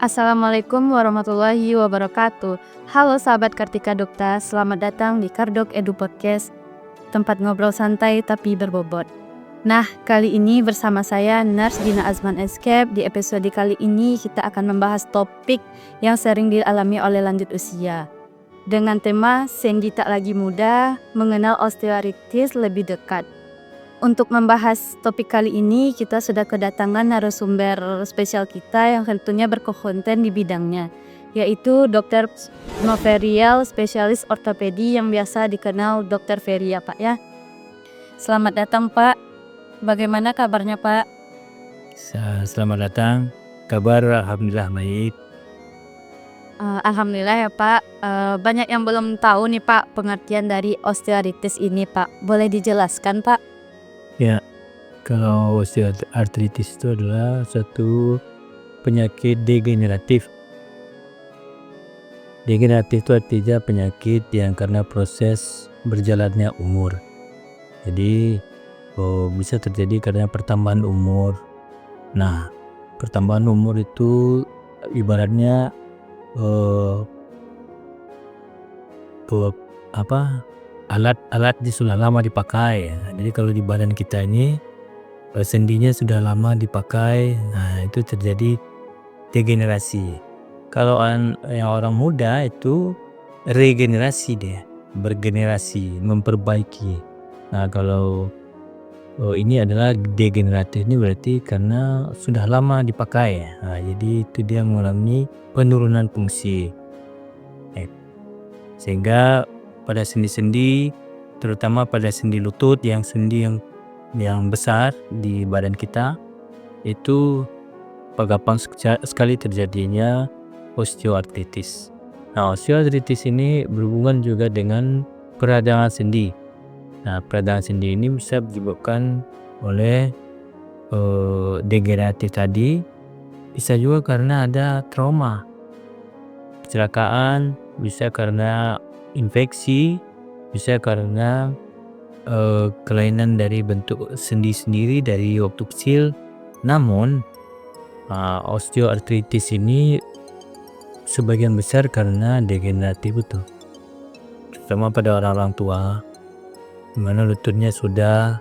Assalamualaikum warahmatullahi wabarakatuh. Halo sahabat Kartika Dokta, selamat datang di Kardok Edu Podcast, tempat ngobrol santai tapi berbobot. Nah, kali ini bersama saya Nurse Dina Azman Escape. Di episode kali ini kita akan membahas topik yang sering dialami oleh lanjut usia. Dengan tema Senji tak lagi muda, mengenal osteoartritis lebih dekat. Untuk membahas topik kali ini, kita sudah kedatangan narasumber spesial kita yang tentunya berkompeten di bidangnya, yaitu Dr. Noverial, spesialis ortopedi yang biasa dikenal Dr. Ferry ya Pak ya. Selamat datang Pak, bagaimana kabarnya Pak? Selamat datang, kabar alhamdulillah baik. Alhamdulillah ya Pak. Banyak yang belum tahu nih Pak pengertian dari osteoartritis ini Pak, boleh dijelaskan Pak? Ya, kalau osteoartritis itu adalah suatu penyakit degeneratif. Degeneratif itu artinya penyakit yang karena proses berjalannya umur. Jadi bisa terjadi karena pertambahan umur. Nah, pertambahan umur itu ibaratnya alat sudah lama dipakai. Jadi kalau di badan kita ini sendinya sudah lama dipakai, nah itu terjadi degenerasi. Kalau yang orang muda itu regenerasi, dia bergenerasi, memperbaiki. Nah kalau ini adalah degeneratif, ini berarti karena sudah lama dipakai. Nah, jadi itu dia mengalami penurunan fungsi. Sehingga pada sendi-sendi, terutama pada sendi lutut, sendi yang besar di badan kita, itu gampang sekali terjadinya osteoartritis. Nah, osteoartritis ini berhubungan juga dengan peradangan sendi. Nah, peradangan sendi ini bisa disebabkan oleh degeneratif tadi, bisa juga karena ada trauma, kecelakaan, bisa karena infeksi, bisa karena kelainan dari bentuk sendi sendiri dari waktu kecil. Namun osteoartritis ini sebagian besar karena degeneratif itu, terutama pada orang-orang tua, dimana lututnya sudah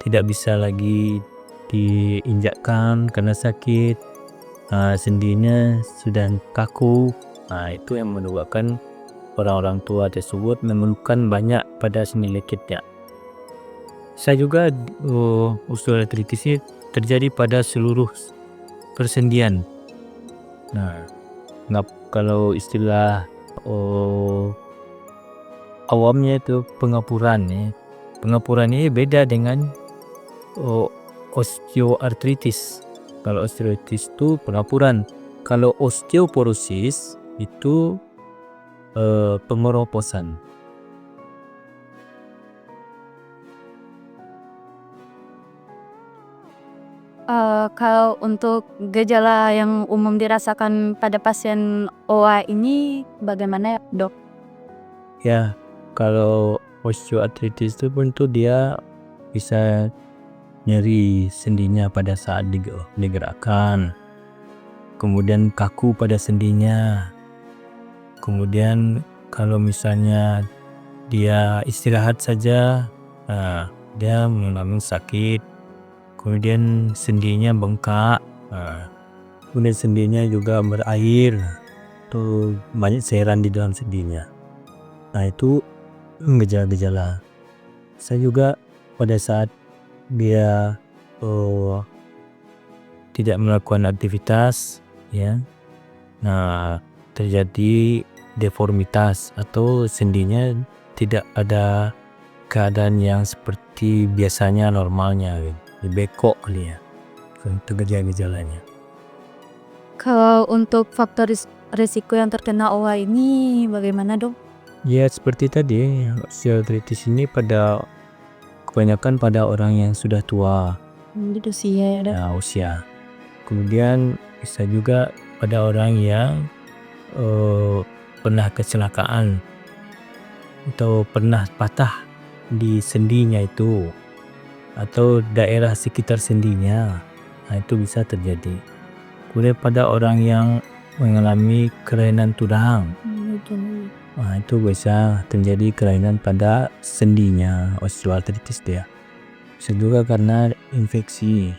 tidak bisa lagi diinjakkan karena sakit, sendinya sudah kaku. Nah, itu yang menyebabkan orang-orang tua tersebut memerlukan banyak pada sendi lututnya. Saya juga osteoartritis ini terjadi pada seluruh persendian. Nah, kalau istilah awamnya itu pengapuran ya. Pengapuran ini beda dengan osteoartritis. Kalau osteoartritis itu pengapuran. Kalau osteoporosis itu pengeroposan. Kalau untuk gejala yang umum dirasakan pada pasien OA ini bagaimana ya dok? Ya, kalau osteoartritis itu tentu dia bisa nyeri sendinya pada saat digerakkan, kemudian kaku pada sendinya. Kemudian kalau misalnya dia istirahat saja, dia mengalami sakit. Kemudian sendinya bengkak, kemudian sendinya juga berair, tuh banyak cairan di dalam sendinya. Nah, itu gejala-gejala. Saya juga pada saat dia tidak melakukan aktivitas, ya, nah terjadi deformitas atau sendinya tidak ada keadaan yang seperti biasanya normalnya, dibekok kali ya. Itu gejala-gejalanya. Kalau untuk faktor risiko yang terkena OA ini bagaimana dok? Ya seperti tadi, osteoartritis ini kebanyakan pada orang yang sudah tua. Itu usia ya dok? Nah, usia. Kemudian bisa juga pada orang yang pernah kecelakaan atau pernah patah di sendinya itu atau daerah sekitar sendinya. Nah, itu bisa terjadi. Kemudian pada orang yang mengalami kelainan tulang, itu bisa terjadi kelainan pada sendinya, osteoartritis dia. Bisa juga karena infeksi.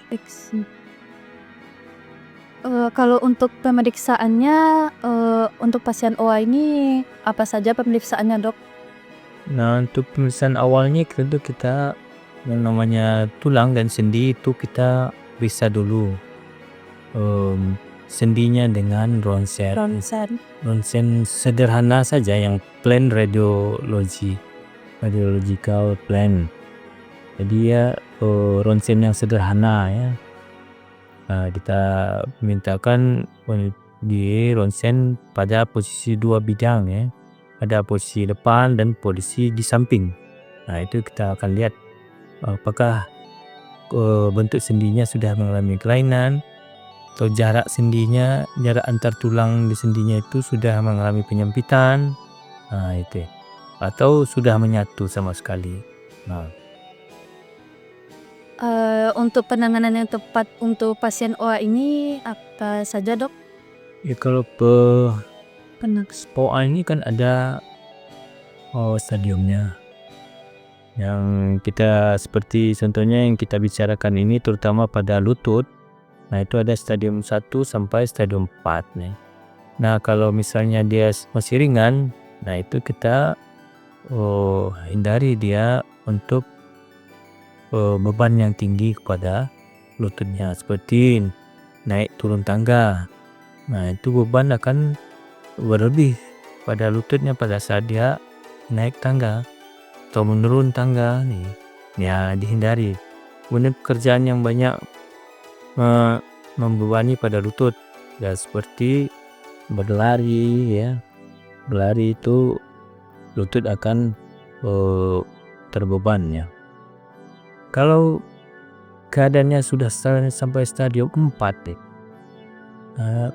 Kalau untuk pemeriksaannya, untuk pasien OA ini apa saja pemeriksaannya, Dok? Nah, untuk pemeriksaan awalnya tentu kita yang namanya tulang dan sendi itu kita periksa dulu sendinya dengan ronsen. Ronsen sederhana saja yang plain radiological plain. Jadi ya ronsen yang sederhana ya. Kita mintakan di ronsen pada posisi 2 bidang ya. Ada posisi depan dan posisi di samping. Nah, itu kita akan lihat apakah bentuk sendinya sudah mengalami kelainan atau jarak sendinya, jarak antar tulang di sendinya itu sudah mengalami penyempitan. Nah, itu. Atau sudah menyatu sama sekali. Nah, Untuk penanganan yang tepat untuk pasien OA ini apa saja, Dok? ya kalau OA ini kan ada stadiumnya. Yang kita seperti contohnya yang kita bicarakan ini terutama pada lutut. Nah, itu ada stadium 1 sampai stadium 4 nih. Nah, kalau misalnya dia masih ringan, nah itu kita hindari dia untuk beban yang tinggi kepada lututnya seperti naik turun tangga. Nah, itu beban akan berlebih pada lututnya pada saat dia naik tangga atau menurun tangga nih. Ya, dihindari. Kemudian pekerjaan yang banyak membebani pada lutut ya seperti berlari ya. Berlari itu lutut akan terbeban ya. Kalau keadaannya sudah sampai stadium 4 deh.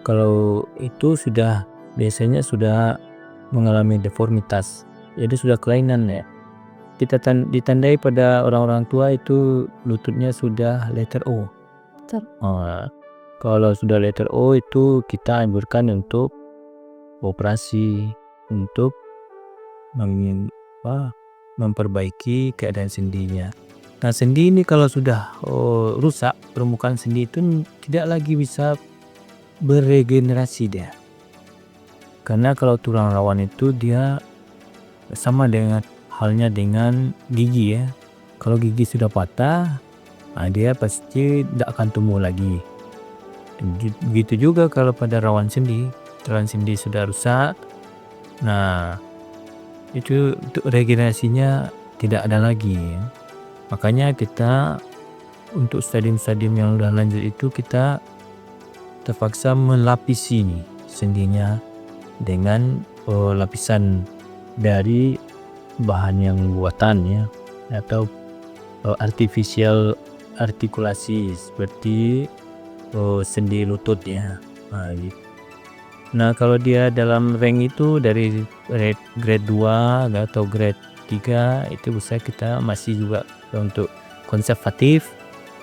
Kalau itu sudah biasanya sudah mengalami deformitas. Jadi sudah kelainan ya. Kita ditandai pada orang-orang tua itu lututnya sudah letter O. Kalau sudah letter O itu kita anjurkan untuk operasi untuk memperbaiki keadaan sendinya. Nah, sendi ini kalau sudah rusak, permukaan sendi itu tidak lagi bisa beregenerasi dia. Karena kalau tulang rawan itu dia sama dengan halnya dengan gigi ya. Kalau gigi sudah patah, dia pasti tidak akan tumbuh lagi. Begitu juga kalau pada rawan sendi, tulang sendi sudah rusak. Nah, itu untuk regenerasinya tidak ada lagi ya. Makanya kita untuk stadium-stadium yang sudah lanjut itu kita terpaksa melapisi sendinya dengan lapisan dari bahan yang buatan ya atau artificial artikulasi seperti sendi lutut ya. Nah, kalau dia dalam rank itu dari grade 2 atau grade 3 itu bisa kita masih juga untuk konservatif,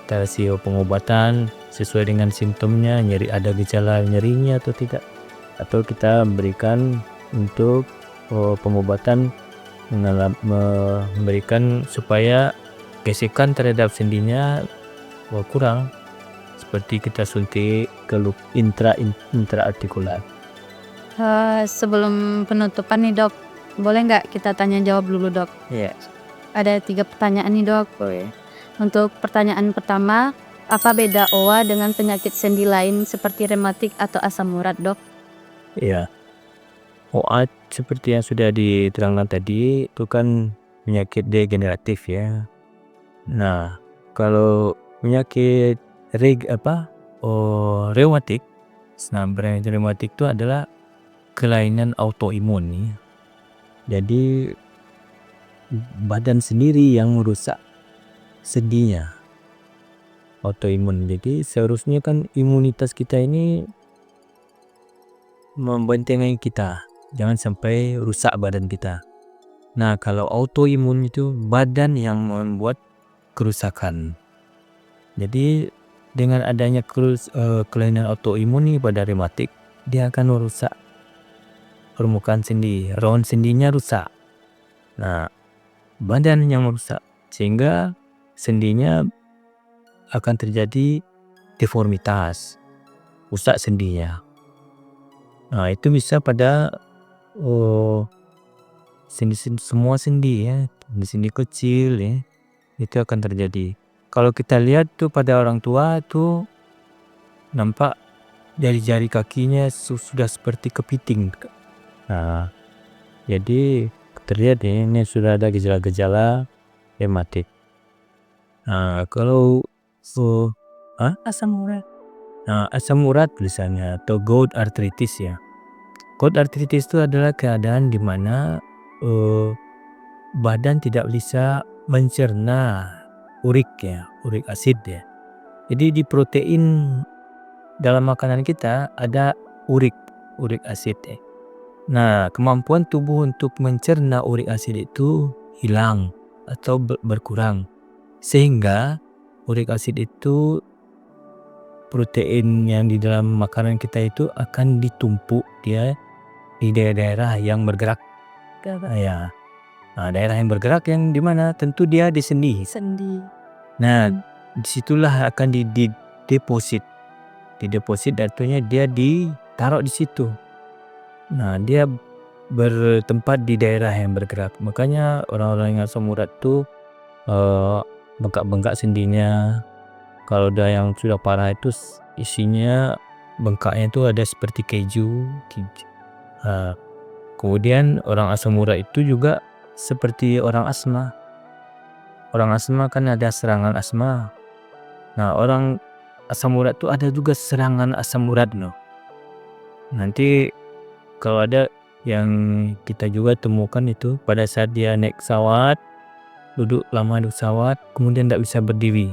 kita kasih pengobatan sesuai dengan simptomnya, ada gejala nyerinya atau tidak, atau kita berikan untuk pengobatan memberikan supaya gesekan terhadap sendinya kurang, seperti kita suntik ke loop intraartikular. Sebelum penutupan nih, Dok, boleh nggak kita tanya jawab dulu, Dok? Iya. Ada 3 pertanyaan nih, Dok. Untuk pertanyaan pertama, apa beda OA dengan penyakit sendi lain seperti rematik atau asam urat, Dok? Iya. OA seperti yang sudah diterangkan tadi itu kan penyakit degeneratif ya. Nah, kalau penyakit reumatik, reumatik itu adalah kelainan autoimun nih. Jadi badan sendiri yang merusak sendinya, autoimun. Jadi seharusnya kan imunitas kita ini membentengi kita, jangan sampai rusak badan kita. Nah, kalau autoimun itu badan yang membuat kerusakan. Jadi dengan adanya kelainan autoimun nih pada rematik, dia akan merusak permukaan sendi, ron sendinya rusak. Nah, badan yang merusak sehingga sendinya akan terjadi deformitas, rusak sendinya. Nah, itu bisa pada sendi-sendi, semua sendi ya, sendi kecil ya, itu akan terjadi. Kalau kita lihat tuh pada orang tua tuh nampak jari-jari kakinya sudah seperti kepiting. Nah, jadi terlihat ya ini sudah ada gejala-gejala rematik. Nah, kalau Asam urat. asam urat misalnya atau gout arthritis ya. Gout arthritis itu adalah keadaan di mana badan tidak bisa mencerna urik ya, urik asid ya. Jadi di protein dalam makanan kita ada urik asid ya. Nah, kemampuan tubuh untuk mencerna urik asid itu hilang atau berkurang. Sehingga urik asid itu, protein yang di dalam makanan kita itu akan ditumpuk dia di daerah-daerah yang bergerak. Ya. Nah, daerah yang bergerak yang di mana? Tentu dia di sendi. Sendi. Nah, disitulah akan dideposit. Dideposit artinya dia ditaruh di situ. Nah, dia bertempat di daerah yang bergerak. Makanya orang-orang yang asam urat tuh bengkak-bengkak sendinya. Kalau udah yang sudah parah itu isinya bengkaknya itu ada seperti keju. Kemudian orang asam urat itu juga seperti orang asma. Orang asma kan ada serangan asma. Nah, orang asam urat itu ada juga serangan asam urat no. Nanti kalau ada yang kita juga temukan itu pada saat dia naik pesawat, duduk lama di pesawat, kemudian tidak bisa berdiri.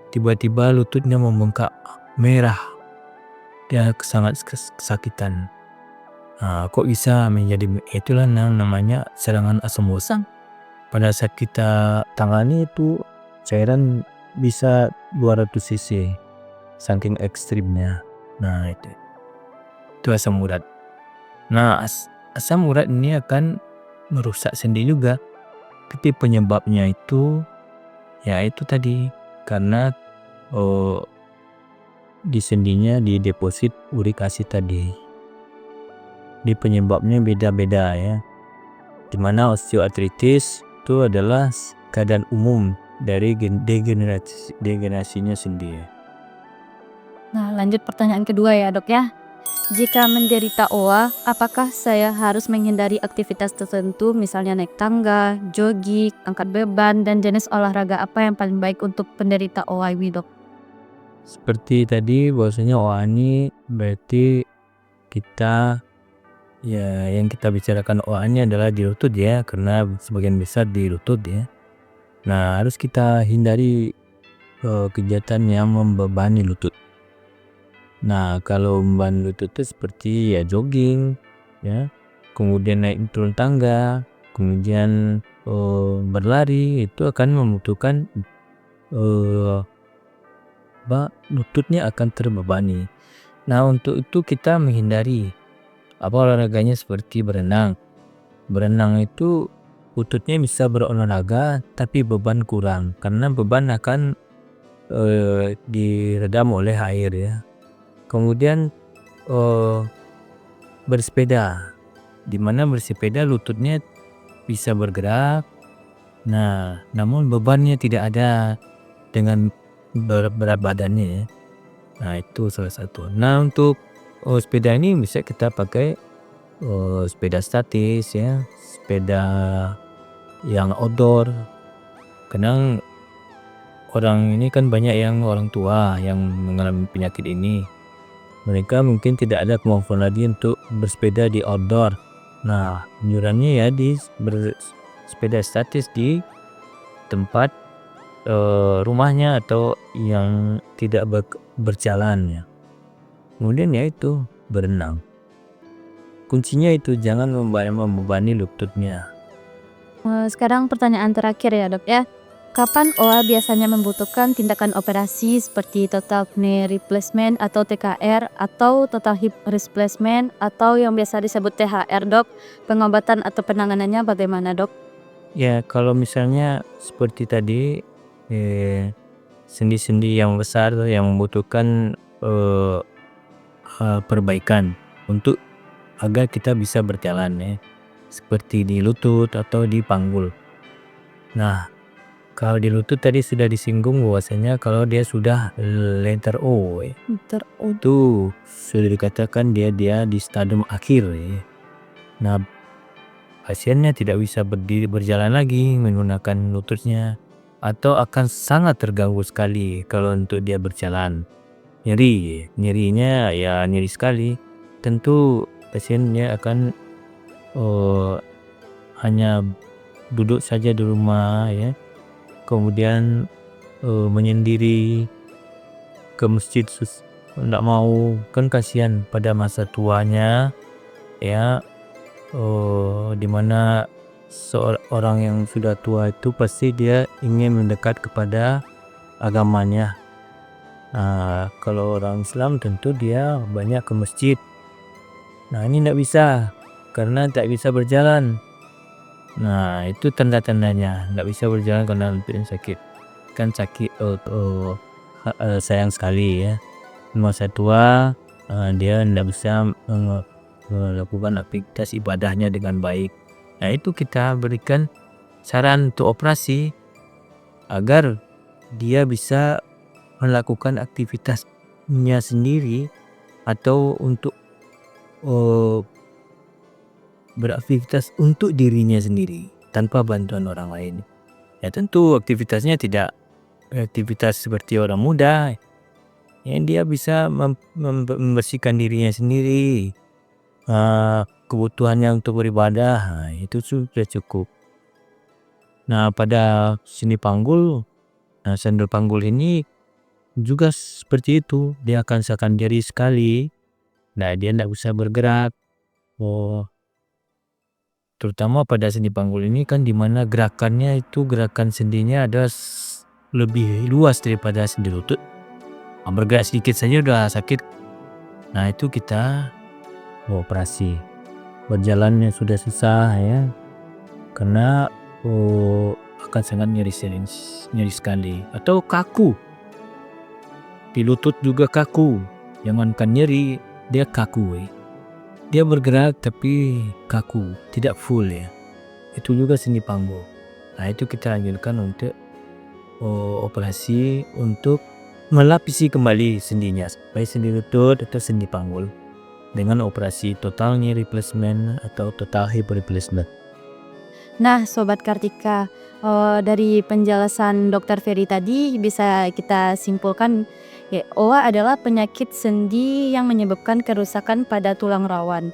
Tiba-tiba lututnya membengkak, merah. Dia sangat kesakitan. Nah, kok bisa menjadi itulah namanya serangan asam urat. Pada saat kita tangani itu cairan bisa 200 cc, saking ekstrimnya. Nah, itu asam urat. Nah, asam urat ini akan merusak sendi juga. Tapi penyebabnya itu ya itu tadi karena di sendinya di deposit urik asid tadi. Di penyebabnya beda-beda ya. Dimana osteoartritis itu adalah keadaan umum dari degenerasinya sendi. Nah, lanjut pertanyaan kedua ya, Dok ya. Jika menderita OA, apakah saya harus menghindari aktivitas tertentu, misalnya naik tangga, jogging, angkat beban, dan jenis olahraga apa yang paling baik untuk penderita OA ini, Dok? Seperti tadi bahwasanya OA ini berarti kita ya yang kita bicarakan OA ini adalah di lutut ya, karena sebagian besar di lutut ya. Nah, harus kita hindari kegiatan yang membebani lutut. Nah, kalau membebani lutut itu seperti ya jogging ya, kemudian naik turun tangga, kemudian berlari, itu akan membutuhkan lututnya akan terbebani. Nah, untuk itu kita menghindari olahraganya seperti berenang. Berenang itu lututnya bisa berolahraga tapi beban kurang karena beban akan diredam oleh air ya. Kemudian bersepeda, dimana bersepeda lututnya bisa bergerak. Nah, namun bebannya tidak ada dengan berat badannya ya. Nah, itu salah satu. Nah, untuk sepeda ini bisa kita pakai sepeda statis ya, sepeda yang outdoor. Kadang orang ini kan banyak yang orang tua yang mengalami penyakit ini. Mereka mungkin tidak ada kemampuan lagi untuk bersepeda di outdoor. Nah, anjurannya ya di bersepeda statis di tempat rumahnya atau yang tidak berjalan ya. Kemudian ya itu berenang. Kuncinya itu jangan membebani lututnya. Sekarang pertanyaan terakhir ya, Dok ya. Kapan OA biasanya membutuhkan tindakan operasi seperti total knee replacement atau TKR atau total hip replacement atau yang biasa disebut THR, Dok? Pengobatan atau penanganannya bagaimana, Dok? Ya, kalau misalnya seperti tadi, sendi-sendi yang besar yang membutuhkan eh, perbaikan untuk agar kita bisa berjalan ya, seperti di lutut atau di panggul. Nah, kalau di lutut tadi sudah disinggung bahwasanya kalau dia sudah letter O ya, itu sudah dikatakan dia di stadium akhir ya. Nah, pasiennya tidak bisa berdiri berjalan lagi menggunakan lututnya atau akan sangat terganggu sekali kalau untuk dia berjalan. Nyerinya ya nyeri sekali. Tentu pasiennya akan hanya duduk saja di rumah ya. Kemudian menyendiri ke masjid tidak mau, kan kasihan pada masa tuanya ya. Dimana seorang yang sudah tua itu pasti dia ingin mendekat kepada agamanya. Kalau orang Islam tentu dia banyak ke masjid. Nah, ini tidak bisa karena tak bisa berjalan. Nah, itu tanda-tandanya tidak bisa berjalan karena lututnya sakit. Kan sakit, sayang sekali ya. Masa tua dia tidak bisa melakukan aktivitas ibadahnya dengan baik. Nah, itu kita berikan saran untuk operasi agar dia bisa melakukan aktivitasnya sendiri atau untuk beraktivitas untuk dirinya sendiri tanpa bantuan orang lain. Ya, tentu aktivitasnya tidak aktivitas seperti orang muda yang dia bisa membersihkan dirinya sendiri, kebutuhannya untuk beribadah, itu sudah cukup. Nah, pada sendi panggul, sandal panggul ini juga seperti itu, dia akan nyeri sekali. Nah, dia tidak bisa bergerak. Terutama pada sendi panggul ini kan dimana gerakannya itu gerakan sendinya ada lebih luas daripada sendi lutut. Bergerak sedikit saja udah sakit. Nah, itu kita operasi. Berjalannya sudah susah ya, karena akan sangat nyeri sekali. Atau kaku, di lutut juga kaku. Jangankan nyeri, dia kaku. Dia bergerak tapi kaku, tidak full ya. Itu juga sendi panggul. Nah, itu kita anjurkan untuk operasi untuk melapisi kembali sendinya, baik sendi lutut atau sendi panggul, dengan operasi total knee replacement atau total hip replacement. Nah, Sobat Kartika, dari penjelasan Dr. Ferry tadi bisa kita simpulkan ya, OA adalah penyakit sendi yang menyebabkan kerusakan pada tulang rawan.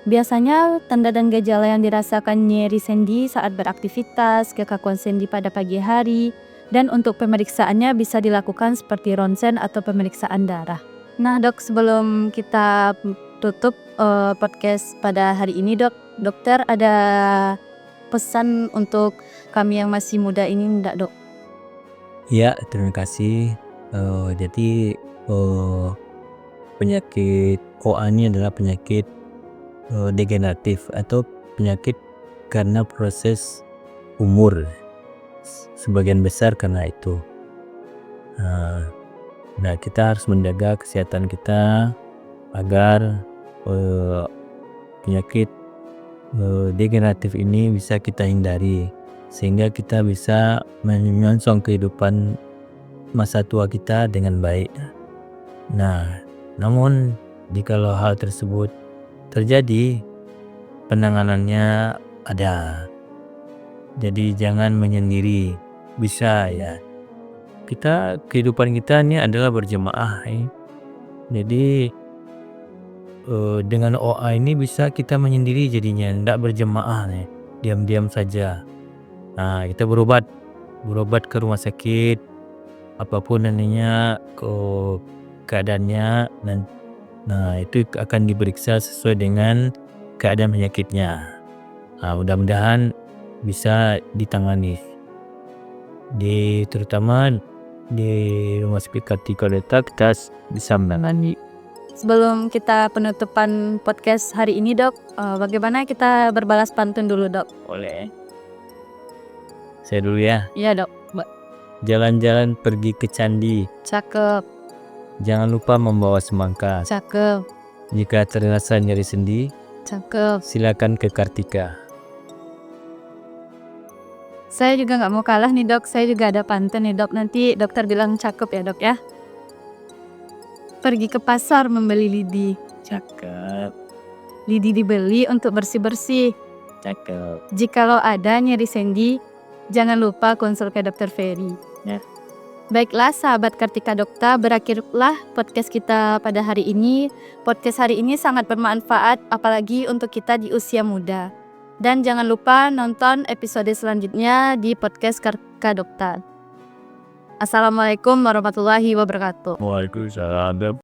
Biasanya tanda dan gejala yang dirasakan nyeri sendi saat beraktivitas, kekakuan sendi pada pagi hari, dan untuk pemeriksaannya bisa dilakukan seperti ronsen atau pemeriksaan darah. Nah, Dok, sebelum kita tutup podcast pada hari ini, Dokter ada pesan untuk kami yang masih muda ini enggak, Dok? Ya, terima kasih. Jadi penyakit OA ini adalah penyakit degeneratif atau penyakit karena proses umur, sebagian besar karena itu. Nah, kita harus menjaga kesehatan kita agar penyakit degeneratif ini bisa kita hindari, sehingga kita bisa menyongsong kehidupan masa tua kita dengan baik. Nah, namun jikalau hal tersebut terjadi, penanganannya ada. Jadi jangan menyendiri, bisa ya. Kehidupan kita ini adalah berjemaah ya. Jadi dengan OA ini bisa kita menyendiri jadinya, tidak berjemaah nih, diam-diam saja. Nah, kita berobat ke rumah sakit, apapun nantinya keadaannya, nah itu akan diperiksa sesuai dengan keadaan penyakitnya. Nah, mudah-mudahan bisa ditangani. terutama di rumah sakit Kartika Dutta kita bisa menangani. Sebelum kita penutupan podcast hari ini dok, bagaimana kita berbalas pantun dulu dok? Oleh saya dulu ya. Iya dok. Jalan-jalan pergi ke candi, Cakep, jangan lupa membawa semangka. cakep, Jika terasa nyeri sendi, cakep. silakan ke Kartika. Saya juga nggak mau kalah nih dok, saya juga ada pantun nih dok. Nanti dokter bilang cakep ya dok ya. Pergi ke pasar membeli lidi. Cakep, Lidi dibeli untuk bersih-bersih. cakep. Jikalau ada nyeri sendi, jangan lupa konsul ke dokter Ferry. Ya. Baiklah sahabat Kartika Dokta, berakhirlah podcast kita pada hari ini. Podcast hari ini sangat bermanfaat apalagi untuk kita di usia muda. Dan jangan lupa nonton episode selanjutnya di podcast Kartika Dokta. Assalamualaikum warahmatullahi wabarakatuh. Waalaikumsalam.